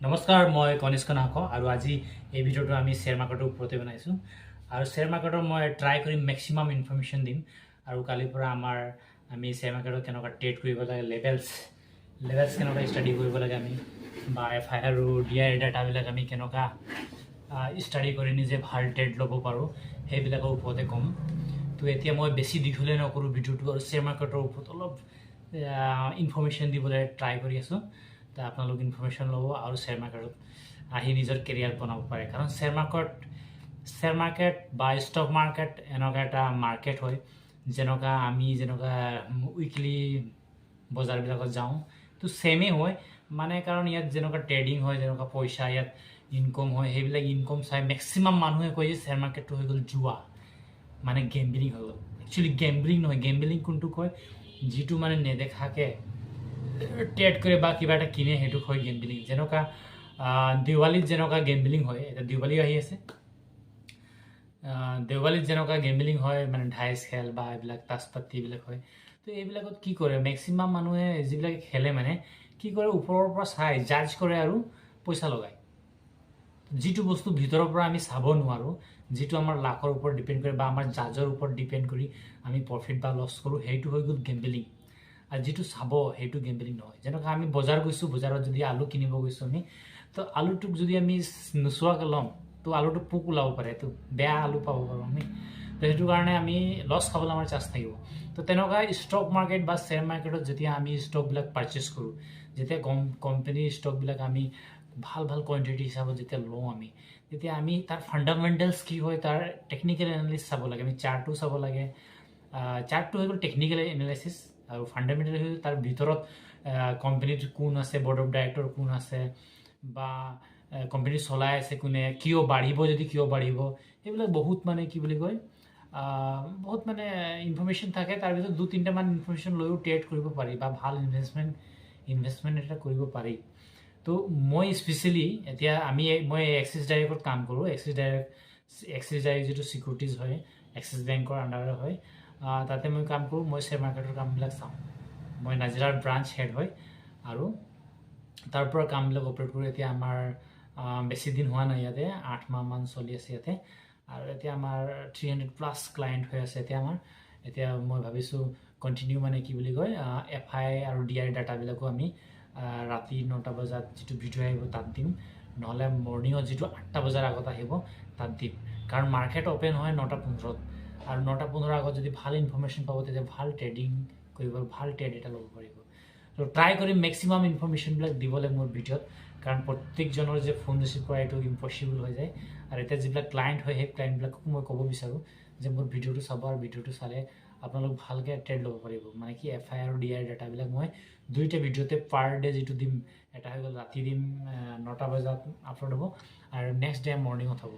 নমস্কাৰ মই কনিষ্ক নাক আৰু আজি এই ভিডিঅ'টো আমি শ্বেয়াৰ মাৰ্কেটৰ ওপৰতে বনাইছোঁ আৰু শ্বেয়াৰ মাৰ্কেটৰ মই ট্ৰাই কৰিম মেক্সিমাম ইনফৰমেশ্যন দিম আৰু কালিৰ পৰা আমি শ্বেয়াৰ মাৰ্কেটত কেনেকুৱা ট্ৰেড কৰিব লাগে লেভেলছ কেনেকুৱা ষ্টাডি কৰিব লাগে আমি বা FI আৰু DI ডাটাবিলাক আমি কেনেকুৱা ষ্টাডি কৰি নিজে ভাল ট্ৰেড ল'ব পাৰোঁ সেইবিলাকৰ ওপৰতে ক'ম। তো এতিয়া মই বেছি দীঘলীয়া নকৰোঁ ভিডিঅ'টো আৰু শ্বেয়াৰ মাৰ্কেটৰ ওপৰত অলপ ইনফৰমেশ্যন দিবলৈ ট্ৰাই কৰি আছোঁ। তো আপোনালোক ইনফৰমেশ্যন ল'ব আৰু শ্বেয়াৰ মাৰ্কেটত আহি নিজৰ কেৰিয়াৰ বনাব পাৰে, কাৰণ শ্বেয়াৰ মাৰ্কেট বা ষ্টক মাৰ্কেট এনেকুৱা এটা মাৰ্কেট হয় আমি যেনেকুৱা উইকলি বজাৰবিলাকত যাওঁ তো ছেমেই হয় মানে, কাৰণ ইয়াত যেনেকুৱা ট্ৰেডিং হয়, যেনেকুৱা পইচা ইয়াত ইনকম হয়, সেইবিলাক ইনকম চাই মেক্সিমাম মানুহে কয় যে শ্বেয়াৰ মাৰ্কেটটো হৈ গ'ল জুৱা, মানে গেম্বলিং হৈ গ'ল। একচুৱেলি গেম্বলিং নহয়, গেম্বলিং কোনটো কয় যিটো মানে নেদেখাকৈ ট্ৰেড কৰে বা কিবা এটা কিনে সেইটোক হয় গেম্বলিং। যেনেকুৱা দেৱালীত যেনেকুৱা গেম্বলিং হয়, এতিয়া দেৱালী আহি আছে, দেৱালীত যেনেকুৱা গেম্বলিং হয় মানে ঢাইচ খেল বা এইবিলাক তাচপাতি এইবিলাক হয়। তো এইবিলাকত কি কৰে মেক্সিমাম মানুহে যিবিলাকে খেলে মানে কি কৰে ওপৰৰ পৰা চাই জাজ কৰে আৰু পইচা লগায়। যিটো বস্তু ভিতৰৰ পৰা আমি চাব নোৱাৰোঁ, যিটো আমাৰ লাকৰ ওপৰত ডিপেণ্ড কৰে বা আমাৰ জাজৰ ওপৰত ডিপেণ্ড কৰি আমি প্ৰফিট বা লছ কৰোঁ, সেইটো হৈ গ'ল গেম্বলিং। আৰু যিটো চাব সেইটো গেম্বলিং নহয়। যেনেকুৱা আমি বজাৰ গৈছোঁ, বজাৰত যদি আলু কিনিব গৈছোঁ আমি, তো আলুটোক যদি আমি নোচোৱাকৈ ল'ম তো আলুটো পোক ওলাব পাৰে, তো বেয়া আলু পাব পাৰোঁ আমি। তো সেইটো কাৰণে আমি লছ খাবলৈ আমাৰ চান্স থাকিব। তো তেনেকুৱা ষ্টক মাৰ্কেট বা শ্বেয়াৰ মাৰ্কেটত যেতিয়া আমি ষ্টকবিলাক পাৰচেছ কৰোঁ, যেতিয়া কোম্পানীৰ ষ্টকবিলাক আমি ভাল কোৱান্টিটি হিচাপত যেতিয়া লওঁ আমি, তেতিয়া আমি তাৰ ফাণ্ডামেণ্টেলছ কি হয় তাৰ টেকনিকেল এনালিচিছ চাব লাগে, আমি চাৰ্টটো চাব লাগে। চাৰ্টটো হৈ গ'ল টেকনিকেল এনালাইচিছ আৰু ফাণ্ডামেণ্টেল হৈ তাৰ ভিতৰত কোম্পানীত কোন আছে, বৰ্ড অফ ডাইৰেক্টৰ কোন আছে বা কোম্পানী চলাই আছে কোনে, কিয় বাঢ়িব, যদি কিয় বাঢ়িব, এইবিলাক বহুত মানে কি বুলি কয় বহুত মানে ইনফৰমেশ্যন থাকে। তাৰ ভিতৰত 2-3টামান ইনফৰমেশ্যন লৈও ট্ৰেড কৰিব পাৰি বা ভাল ইনভেষ্টমেণ্ট এটা কৰিব পাৰি। তো মই স্পেচিয়েলি এতিয়া মই এক্সিছ ডাইৰেক্টত কাম কৰোঁ। এক্সিছ ডাইৰেক্ট যিটো ছিকিউৰিটিজ হয় এক্সিছ বেংকৰ আণ্ডাৰত হয়, তাতে মই কাম কৰোঁ। মই শ্বেয়াৰ মাৰ্কেটৰ কামবিলাক চাওঁ। মই নাজিৰাৰ ব্ৰাঞ্চ হেড হয় আৰু তাৰ পৰা কামবিলাক অপাৰেট কৰোঁ। এতিয়া আমাৰ বেছি দিন হোৱা নাই, ইয়াতে 8 মাহমান চলি আছে ইয়াতে, আৰু এতিয়া আমাৰ 300+ ক্লায়েণ্ট হৈ আছে এতিয়া মই ভাবিছোঁ কণ্টিনিউ মানে কি বুলি কয় FI আৰু DI ডাটাবিলাকো আমি ৰাতি 9টা বজাত যিটো ভিডিঅ' আহিব তাত দিম, নহ'লে মৰ্ণিঙত যিটো 8টা বজাৰ আগত আহিব তাত দিম। কাৰণ মাৰ্কেট অ'পেন হয় 9:15 আৰু 9:15 আগত যদি ভাল ইনফৰমেশ্যন পাব তেতিয়া ভাল ট্ৰেডিং কৰিব, ভাল ট্ৰেড এটা ল'ব পাৰিব। তো ট্ৰাই কৰিম মেক্সিমাম ইনফৰমেশ্যনবিলাক দিবলৈ মোৰ ভিডিঅ'ত, কাৰণ প্ৰত্যেকজনৰ যে ফোন ৰিচিভ কৰা এইটো ইম্পচিবল হৈ যায়। আৰু এতিয়া যিবিলাক ক্লায়েণ্ট হয় সেই ক্লায়েণ্টবিলাকক মই ক'ব বিচাৰোঁ যে মোৰ ভিডিঅ'টো চাব, আৰু ভিডিঅ'টো চালে আপোনালোক ভালকৈ ট্ৰেড ল'ব পাৰিব। মানে কি FI আৰু DI ডাটাবিলাক মই 2টা ভিডিঅ'তে পাৰ ডে যিটো দিম, এটা হৈ গ'ল ৰাতি দিম 9টা বজাত আপলোড হ'ব, আৰু নেক্সট ডে মৰ্ণিঙত হ'ব।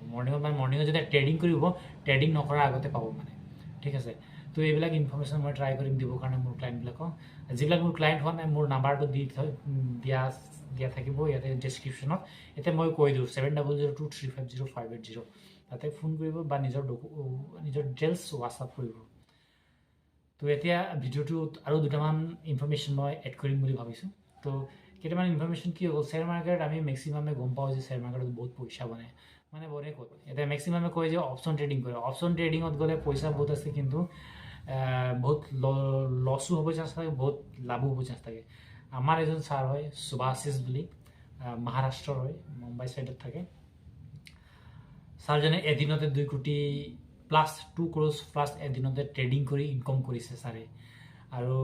মৰ্ণিঙত যেতিয়া ট্ৰেডিং কৰিব, ট্ৰেডিং নকৰাৰ আগতে পাব মানে, ঠিক আছে। তো এইবিলাক ইনফৰমেশ্যন মই ট্ৰাই কৰিম দিবৰ কাৰণে মোৰ ক্লায়েণ্টবিলাকক। যিবিলাক মোৰ ক্লায়েণ্ট হোৱা নাই মোৰ নাম্বাৰটো দিয়া থাকিব ইয়াতে ডেছক্ৰিপশ্যনত। এতিয়া মই কৈ দিওঁ 7002350580, তাতে ফোন কৰিব বা নিজৰ ডিটেইলছ হোৱাটছআপ কৰিব। তো এতিয়া ভিডিঅ'টোত আৰু 2টামান ইনফৰমেশ্যন মই এড কৰিম বুলি ভাবিছোঁ। তো কেইটামান ইনফৰমেশ্যন কি হ'ল, শ্বেয়াৰ মাৰ্কেট আমি মেক্সিমামে গম পাওঁ যে শ্বেয়াৰ মাৰ্কেটত বহুত পইচা বনে ক'ত। এতিয়া মেক্সিমামে কয় যে অপশ্যন ট্ৰেডিং কৰে। অপশ্যন ট্ৰেডিঙত গ'লে পইচা বহুত আছে, কিন্তু বহুত লছো হ'ব চান্স থাকে, বহুত লাভো হ'ব চান্স থাকে। আমাৰ এজন ছাৰ হয় সুভাশিষ বুলি, মহাৰাষ্ট্ৰৰ হয়, মুম্বাই ছাইডত থাকে। ছাৰজনে এদিনতে 2 কোটি প্লাছ 2 crore+ এদিনতে ট্ৰেডিং কৰি ইনকম কৰিছে ছাৰে। আৰু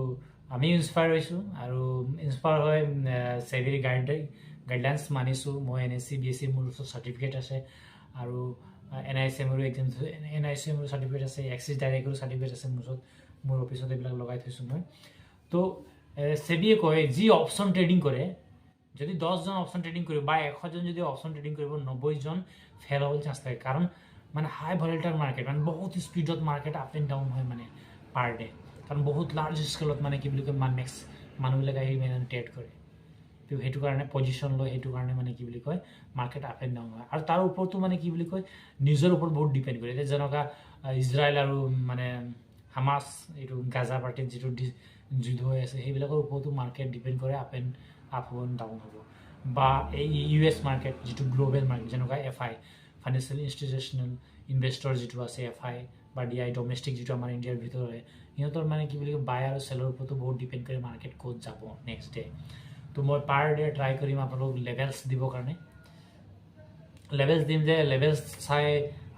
আমিও ইনস্পায়াৰ হৈছোঁ, আৰু ইনস্পায়াৰ হৈ চেভিৰ গাইডলাইন্স মানিছোঁ। মই NSC BSc মোৰ ওচৰত চাৰ্টিফিকেট আছে, আৰু NICMৰো এক্সাম NICMৰো চাৰ্টিফিকেট আছে, এক্সিছ ডাইৰেক্টৰো চাৰ্টিফিকেট আছে মোৰ ওচৰত, মোৰ অফিচত এইবিলাক লগাই থৈছোঁ মই। তো চেভিয়ে কয় যি অপশ্যন ট্ৰেডিং কৰে, যদি 10জন অপশ্যন ট্ৰেডিং কৰিব বা 100জন যদি অপশ্যন ট্ৰেডিং কৰিব, 90জন ফেল হ'বলৈ চান্স থাকে। কাৰণ মানে হাই ভলিটাইল মাৰ্কেট, মানে বহুত স্পীডত মাৰ্কেট আপ এণ্ড ডাউন হয় মানে পাৰ ডে, কাৰণ বহুত লাৰ্জ স্কেলত মানে কি বুলি কয় মানুহবিলাকে আহি মানে ট্ৰেড কৰে। তো সেইটো কাৰণে পজিশ্যন লয়, সেইটো কাৰণে মানে কি বুলি কয় মাৰ্কেট আপ এণ্ড ডাউন হয়। আৰু তাৰ ওপৰতো মানে কি বুলি কয় নিজৰ ওপৰত বহুত ডিপেণ্ড কৰে। এতিয়া যেনেকুৱা ইজৰাইল আৰু মানে হামাছ, এইটো গাজা পাৰ্টিত যিটো যুদ্ধ হৈ আছে, সেইবিলাকৰ ওপৰতো মাৰ্কেট ডিপেণ্ড কৰে, আপ এণ্ড ডাউন হ'ব। বা এই US মাৰ্কেট যিটো গ্লোবেল মাৰ্কেট যেনেকুৱা FI ফাইনেন্সিয়েল ইনষ্টিটিউচনেল ইনভেষ্টৰ যিটো আছে FI বা DI ডমেষ্টিক যিটো আমাৰ ইণ্ডিয়াৰ ভিতৰত হয় সিহঁতৰ মানে কি বুলি কয় বাই আৰু চেলৰ ওপৰতো বহুত ডিপেণ্ড কৰে মাৰ্কেট ক'ত যাব নেক্সট ডে তো মই পাৰ ডে ট্ৰাই কৰিম আপোনালোক লেভেলছ দিবৰ কাৰণে লেভেলছ দিম যে লেভেলছ চাই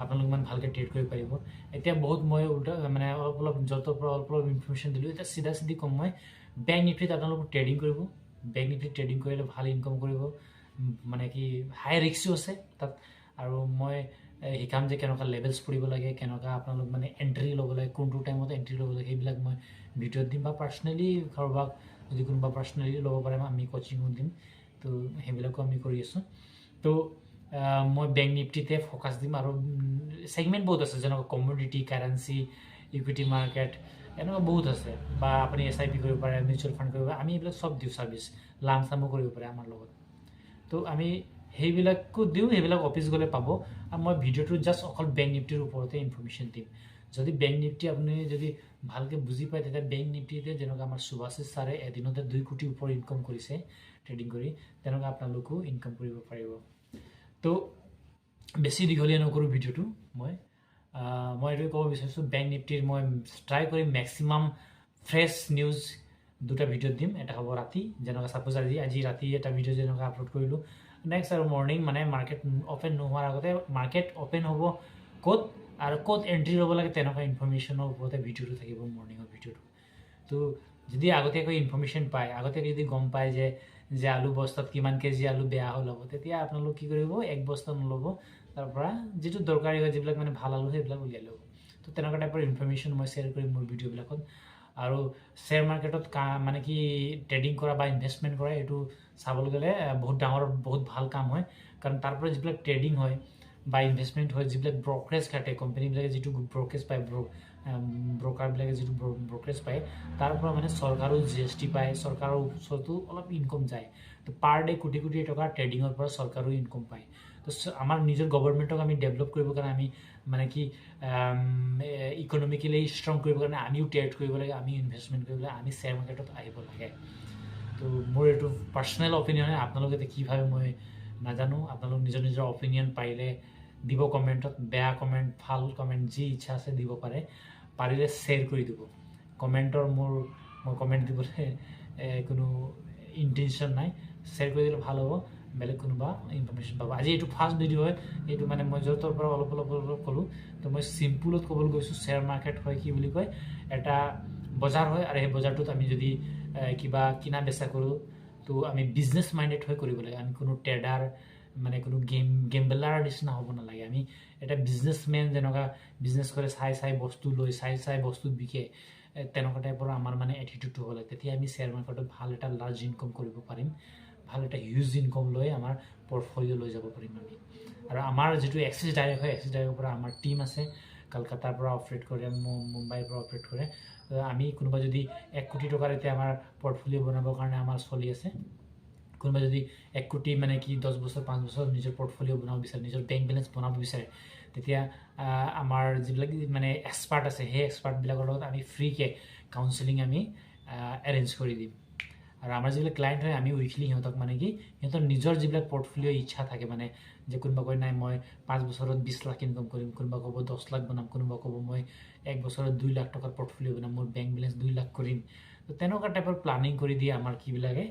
আপোনালোক ইমান ভালকৈ ট্ৰেড কৰিব পাৰিব এতিয়া বহুত মই উল্টা মানে অলপ য'তৰ পৰা অলপ ইনফৰমেশ্যন দিলোঁ এতিয়া চিধা কম মই বেংক নিফ্টিত আপোনালোক ট্ৰেডিং কৰিব বেংক নিফ্টিত ট্ৰেডিং কৰিলে ভাল ইনকাম কৰিব মানে কি হাই ৰিস্কো আছে তাত আৰু মই শিকাম যে কেনেকুৱা লেভেলছ পঢ়িব লাগে কেনেকুৱা আপোনালোক মানে এণ্ট্ৰি ল'ব লাগে কোনটো টাইমত এণ্ট্ৰি ল'ব লাগে সেইবিলাক মই ভিডিঅ'ত দিম বা পাৰ্চনেলি কাৰোবাক যদি কোনোবা পাৰ্চনেলি ল'ব পাৰে আমি কোচিঙো দিম তো সেইবিলাকো আমি কৰি আছোঁ তো মই বেংক নিফ্টিতে ফ'কাছ দিম আৰু ছেগমেণ্ট বহুত আছে যেনেকুৱা কমোডিটি কাৰেঞ্চি ইকুইটি মাৰ্কেট এনেকুৱা বহুত আছে বা আপুনি SIP কৰিব পাৰে মিউচুৱেল ফাণ্ড কৰিব পাৰে আমি এইবিলাক চব দিওঁ ছাৰ্ভিচ লামচামো কৰিব পাৰে আমাৰ লগত তো আমি সেইবিলাকো দিওঁ সেইবিলাক অফিচ গ'লে পাব আৰু মই ভিডিঅ'টো জাষ্ট অকল বেংক নিফ্টিৰ ওপৰতে ইনফৰমেশ্যন দিম যদি বেংক নিফ্টি আপুনি যদি ভালকৈ বুজি পায় তেতিয়া বেংক নিফ্টিতে যেনেকুৱা আমাৰ সুভাশিষ ছাৰে এদিনতে 2 কোটিৰ ওপৰত ইনকাম কৰিছে ট্ৰেডিং কৰি তেনেকুৱা আপোনালোকো ইনকাম কৰিব পাৰিব তো বেছি দীঘলীয়া নকৰোঁ ভিডিঅ'টো মই এইটোৱে ক'ব বিচাৰিছোঁ বেংক নিফ্টিৰ মই ট্ৰাই কৰিম মেক্সিমাম ফ্ৰেছ নিউজ দুটা ভিডিঅ'ত দিম এটা হ'ব ৰাতি যেনেকুৱা ছাপ'জ আজি ৰাতি এটা ভিডিঅ' যেনেকুৱা আপলোড কৰিলোঁ নেক্সট আৰু মৰ্ণিং মানে মাৰ্কেট অ'পেন নোহোৱাৰ আগতে মাৰ্কেট অ'পেন হ'ব ক'ত আৰু ক'ত এণ্ট্ৰি ল'ব লাগে তেনেকুৱা ইনফৰমেশ্যনৰ ওপৰতে ভিডিঅ'টো থাকিব মৰ্ণিঙৰ ভিডিঅ'টো তো যদি আগতীয়াকৈ ইনফৰমেশ্যন পায় আগতীয়াকৈ যদি গম পায় যে আলু বস্তাত কিমান কেজি আলু বেয়া হ'ল হ'ব তেতিয়া আপোনালোক কি কৰিব এক বস্তা নল'ব তাৰ পৰা যিটো দৰকাৰী হয় যিবিলাক মানে ভাল আলু সেইবিলাক উলিয়াই ল'ব তো তেনেকুৱা টাইপৰ ইনফৰমেশ্যন মই শ্বেয়াৰ কৰিম মোৰ ভিডিঅ'বিলাকত আৰু শ্বেয়াৰ মাৰ্কেটত মানে কি ট্ৰেডিং কৰা বা ইনভেষ্টমেণ্ট কৰা এইটো চাবলৈ গ'লে বহুত ডাঙৰ বহুত ভাল কাম হয় কাৰণ তাৰ পৰা যিবিলাক ট্ৰেডিং হয় বা ইনভেষ্টমেণ্ট হয় যিবিলাক ব্ৰ'কাৰেজ কাটে কোম্পানীবিলাকে যিটো ব্ৰ'কাৰেজ পায় ব্ৰ'কাৰবিলাকে যিটো ব্ৰ'কাৰেজ পায় তাৰ পৰা মানে চৰকাৰো GST পায় চৰকাৰৰ ওচৰতো অলপ ইনকম যায় তো পাৰ ডে কোটি টকা ট্ৰেডিঙৰ পৰা চৰকাৰো ইনকম পায় তো আমাৰ নিজৰ গভৰ্ণমেণ্টক আমি ডেভেলপ কৰিবৰ কাৰণে আমি মানে কি ইকনমিকেলি ষ্ট্ৰং কৰিবৰ কাৰণে আমিও ট্ৰেড কৰিব লাগে আমি ইনভেষ্টমেণ্ট কৰিব লাগে আমি শ্বেয়াৰ মাৰ্কেটত আহিব লাগে তো মোৰ এইটো পাৰ্চনেল অপিনিয়ন হয় আপোনালোকে এতিয়া কি ভাবে মই নাজানো আপোনালোক নিজৰ অপিনিয়ন পাৰিলে দিব কমেণ্টত বেয়া কমেণ্ট ভাল কমেণ্ট যি ইচ্ছা আছে দিব পাৰিলে শ্বেয়াৰ কৰি দিব কমেণ্টৰ মই কমেণ্ট দিবলৈ কোনো ইণ্টেনশ্যন নাই শ্বেয়াৰ কৰি দিলে ভাল হ'ব বেলেগ কোনোবা ইনফৰমেশ্যন পাব আজি এইটো ফাৰ্ষ্ট ভিডিঅ' হয় এইটো মানে মই য'ৰ পৰা অলপ ক'লোঁ তো মই চিম্পুলত ক'বলৈ গৈছোঁ শ্বেয়াৰ মাৰ্কেট হয় কি বুলি কয় এটা বজাৰ হয় আৰু সেই বজাৰটোত আমি যদি কিবা কিনা বেচা কৰোঁ তো আমি বিজনেছ মাইণ্ডেড হৈ কৰিব লাগে আমি কোনো ট্ৰেডাৰ মানে কোনো গেমবেলাৰ নিচিনা হ'ব নালাগে আমি এটা বিজনেছমেন যেনেকুৱা বিজনেছ কৰে চাই বস্তু লৈ চাই বস্তু বিকে তেনেকুৱা টাইপৰ আমাৰ মানে এটিটিউডটো হ'ব লাগে তেতিয়া আমি শ্বেয়াৰ মাৰ্কেটত ভাল এটা লাৰ্জ ইনকাম কৰিব পাৰিম ভাল এটা হিউজ ইনকাম লৈ আমাৰ পৰ্টফলিঅ' লৈ যাব পাৰিম আমি আৰু আমাৰ যিটো এক্সিছ ডাইৰেক্ট হয় এক্সিছ ডাইৰেক্টৰ পৰা আমাৰ টীম আছে কলকাতাৰ পৰা অপাৰেট কৰে মুম্বাইৰ পৰা অপাৰেট কৰে আমি কোনোবা যদি 1 কোটি টকাৰ এতিয়া আমাৰ পৰ্টফলিঅ' বনাবৰ কাৰণে আমাৰ চলি আছে কোনোবা যদি 1 কোটি মানে কি 10 বছৰ 5 বছৰ নিজৰ পৰ্টফলিঅ' বনাব বিচাৰে নিজৰ বেংক বেলেঞ্চ বনাব বিচাৰে তেতিয়া আমাৰ যিবিলাক মানে এক্সপাৰ্ট আছে সেই এক্সপাৰ্টবিলাকৰ লগত আমি ফ্ৰীকৈ কাউন্সেলিং আমি এৰেঞ্জ কৰি দিম আৰু আমাৰ যিবিলাক ক্লায়েণ্ট হয় আমি উইকলি সিহঁতক মানে কি সিহঁতৰ নিজৰ যিবিলাক পৰ্টফলিঅ' ইচ্ছা থাকে মানে যে কোনোবা কয় নাই মই 5 বছৰত 20 লাখ ইনকাম কৰিম কোনোবা ক'ব 10 লাখ বনাম কোনোবা ক'ব মই 1 বছৰত 2 লাখ টকাৰ পৰ্টফলিঅ' বনাম মোৰ বেংক বেলেঞ্চ 2 লাখ কৰিম তো তেনেকুৱা টাইপৰ প্লানিং কৰি দিয়ে আমাৰ কিবিলাকে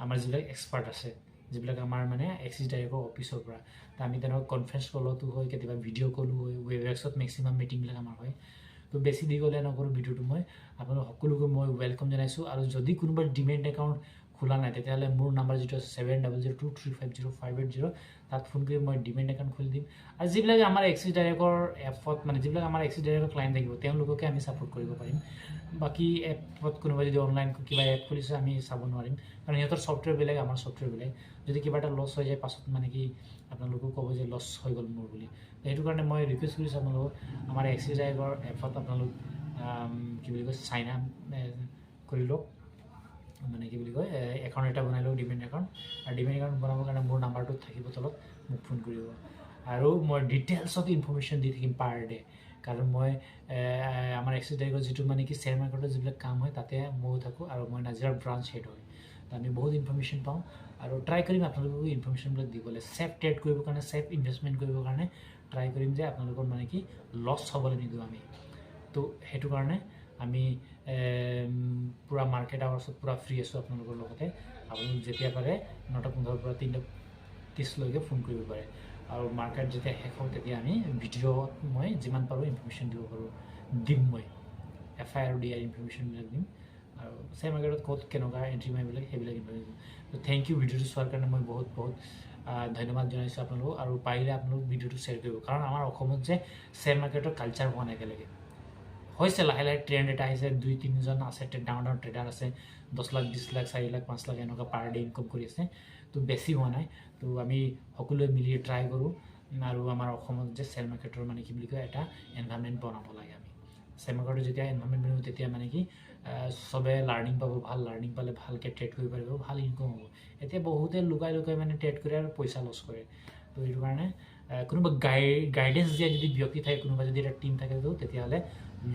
আমাৰ যিবিলাক এক্সপাৰ্ট আছে যিবিলাক আমাৰ মানে এক্সিছ ডাইৰেক্টৰ অফিচৰ পৰা তো আমি তেনেকুৱা কনফাৰেঞ্চ কলতো হয় কেতিয়াবা ভিডিঅ' কলো হয় ৱেবএক্সত মেক্সিমাম মিটিংবিলাক আমাৰ হয় তো বেছি দীঘলীয়া নকৰোঁ ভিডিঅ'টো মই আপোনালোক সকলোকে মই ৱেলকাম জনাইছোঁ আৰু যদি কোনোবাৰ ডিমেণ্ট একাউণ্ট খোলা নাই তেতিয়াহ'লে মোৰ নাম্বাৰ যিটো আছে 7002350580 তাত ফোন কৰি মই ডিমেণ্ট একাউণ্ট খুলি দিম আৰু যিবিলাক আমাৰ এক্সিছ ডাইৰেক্টৰ এপত মানে যিবিলাক আমাৰ এক্সিছ ডাইৰেক্টৰ ক্লায়েণ্ট থাকিব তেওঁলোককে আমি ছাপোৰ্ট কৰিব পাৰিম বাকী এপত কোনোবা যদি অনলাইন কিবা এপ খুলিছে আমি চাব নোৱাৰিম কাৰণ সিহঁতৰ ছফ্টৱেৰ বেলেগ আমাৰ ছফ্টৱেৰ বেলেগ যদি কিবা এটা লছ হৈ যায় পাছত মানে কি আপোনালোকেও ক'ব যে লছ হৈ গ'ল মোৰ বুলি সেইটো কাৰণে মই ৰিকুৱেষ্ট কৰিছোঁ আপোনালোকক আমাৰ এক্সিছ ডাইৰেক্টৰ এপত আপোনালোক কি বুলি কয় চাইন আপ কৰি লওক মানে কি বুলি কয় একাউণ্ট এটা বনাই লওক ডিমেণ্ট একাউণ্ট আৰু ডিমেণ্ট একাউণ্ট বনাবৰ কাৰণে মোৰ নাম্বাৰটোত থাকিব তলত মোক ফোন কৰিব আৰু মই ডিটেইলছত ইনফৰমেশ্যন দি থাকিম পাৰ ডে কাৰণ মই আমাৰ এক্সিছ ডাইৰেক্টৰ যিটো মানে কি শ্বেয়াৰ মাৰ্কেটৰ যিবিলাক কাম হয় তাতে ময়ো থাকোঁ আৰু মই নাজিৰাৰ ব্ৰাঞ্চ হেড হয় তো আমি বহুত ইনফৰমেশ্যন পাওঁ আৰু ট্ৰাই কৰিম আপোনালোককো ইনফৰমেশ্যনবিলাক দিবলৈ ছেফ ট্ৰেড কৰিবৰ কাৰণে ছেফ ইনভেষ্টমেণ্ট কৰিবৰ কাৰণে ট্ৰাই কৰিম যে আপোনালোকৰ মানে কি লছ হ'বলৈ নিদিওঁ আমি তো সেইটো কাৰণে আমি পূৰা মাৰ্কেট আৱাৰ্ছত পূৰা ফ্ৰী আছোঁ আপোনালোকৰ লগতে আপোনালোক যেতিয়া পাৰে 9:15 পৰা 3:30লৈকে ফোন কৰিব পাৰে আৰু মাৰ্কেট যেতিয়া শেষ হ'ব তেতিয়া আমি ভিডিঅ'ত মই যিমান পাৰোঁ ইনফৰমেশ্যন দিব পাৰোঁ দিম মই FI আৰু DI ইনফৰমেশ্যনবিলাক দিম আৰু শ্বেয়াৰ মাৰ্কেটত ক'ত কেনেকুৱা এণ্ট্ৰি মাৰিব লাগে সেইবিলাক ইনফৰমেশ্যন তো থেংক ইউ ভিডিঅ'টো চোৱাৰ কাৰণে মই বহুত ধন্যবাদ জনাইছোঁ আপোনালোকক আৰু পাৰিলে আপোনালোক ভিডিঅ'টো শ্বেয়াৰ কৰিব কাৰণ আমাৰ অসমত যে শ্বেয়াৰ মাৰ্কেটৰ কালচাৰ হোৱা নাই একেলগে হৈছে লাহে লাহে ট্ৰেণ্ড এটা আহিছে 2-3জন আছে ডাঙৰ ট্ৰেডাৰ আছে 10 লাখ 20 লাখ 4 লাখ 5 লাখ এনেকুৱা পাৰ ডে ইনকম কৰি আছে তো বেছি হোৱা নাই তো আমি সকলোৱে মিলি ট্ৰাই কৰোঁ আৰু আমাৰ অসমত যে শ্বেয়াৰ মাৰ্কেটৰ মানে কি বুলি কয় এটা এনভাইৰনমেণ্ট বনাব লাগে আমি শ্বেয়াৰ মাৰ্কেটৰ যেতিয়া এনভাইৰনমেণ্ট বনাব তেতিয়া মানে কি চবে লাৰ্ণিং পাব ভাল লাৰ্ণিং পালে ভালকৈ ট্ৰেড কৰিব পাৰিব ভাল ইনকম হ'ব এতিয়া বহুতে লুকাই মানে ট্ৰেড কৰে আৰু পইচা লছ কৰে তো সেইটো কাৰণে কোনোবা গাইডেঞ্চ দিয়া যদি ব্যক্তি থাকে কোনোবা যদি এটা টিম থাকে তো তেতিয়াহ'লে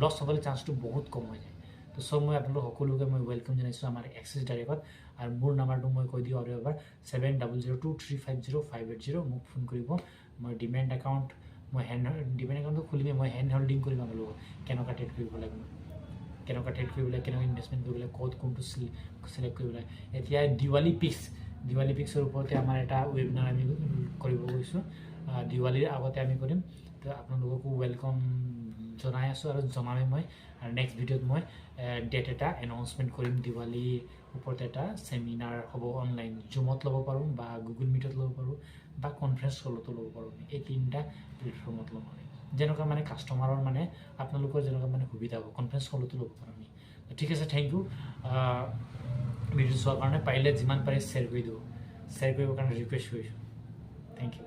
লছ হ'বলৈ চান্সটো বহুত কম হৈ যায় তো চব মই আপোনালোক সকলোকে মই ৱেলকাম জনাইছোঁ আমাৰ এক্সিছ ডাইৰেক্টত আৰু মোৰ নাম্বাৰটো মই কৈ দিওঁ আৰু এবাৰ 7002350580 মোক ফোন কৰিব মই ডিমেণ্ট একাউণ্ট মই ডিমেণ্ট একাউণ্টটো খুলিমেই মই হেণ্ড হোল্ডিং কৰিম আপোনালোকক কেনেকুৱা ট্ৰেড কৰিব লাগে কেনেকুৱা ট্ৰেড কৰিব লাগে কেনেকুৱা ইনভেষ্টমেণ্ট কৰিব লাগে ক'ত কোনটো চিলেক্ট কৰিব লাগে এতিয়া দিৱালী পিক্সৰ ওপৰতে আমাৰ এটা ৱেবিনাৰ আমি কৰিব গৈছোঁ দিৱালীৰ আগতে আমি কৰিম তো আপোনালোককো ৱেলকাম জনাই আছোঁ আৰু জনামেই মই আৰু নেক্সট ভিডিঅ'ত মই ডেট এটা এনাউন্সমেণ্ট কৰিম দিৱালীৰ ওপৰত এটা চেমিনাৰ হ'ব অনলাইন জুমত ল'ব পাৰোঁ বা গুগল মিটত ল'ব পাৰোঁ বা কনফাৰেঞ্চ কলতো ল'ব পাৰোঁ এই 3টা প্লেটফৰ্মত ল'ব পাৰোঁ যেনেকুৱা মানে কাষ্টমাৰৰ মানে আপোনালোকৰ যেনেকুৱা মানে সুবিধা হ'ব কনফাৰেঞ্চ কলতো ল'ব পাৰোঁ আমি ঠিক আছে থেংক ইউ ভিডিঅ' চোৱাৰ কাৰণে পাৰিলে যিমান পাৰে শ্বেয়াৰ কৰি দিব শ্বেয়াৰ কৰিবৰ কাৰণে ৰিকুৱেষ্ট কৰিছোঁ থেংক ইউ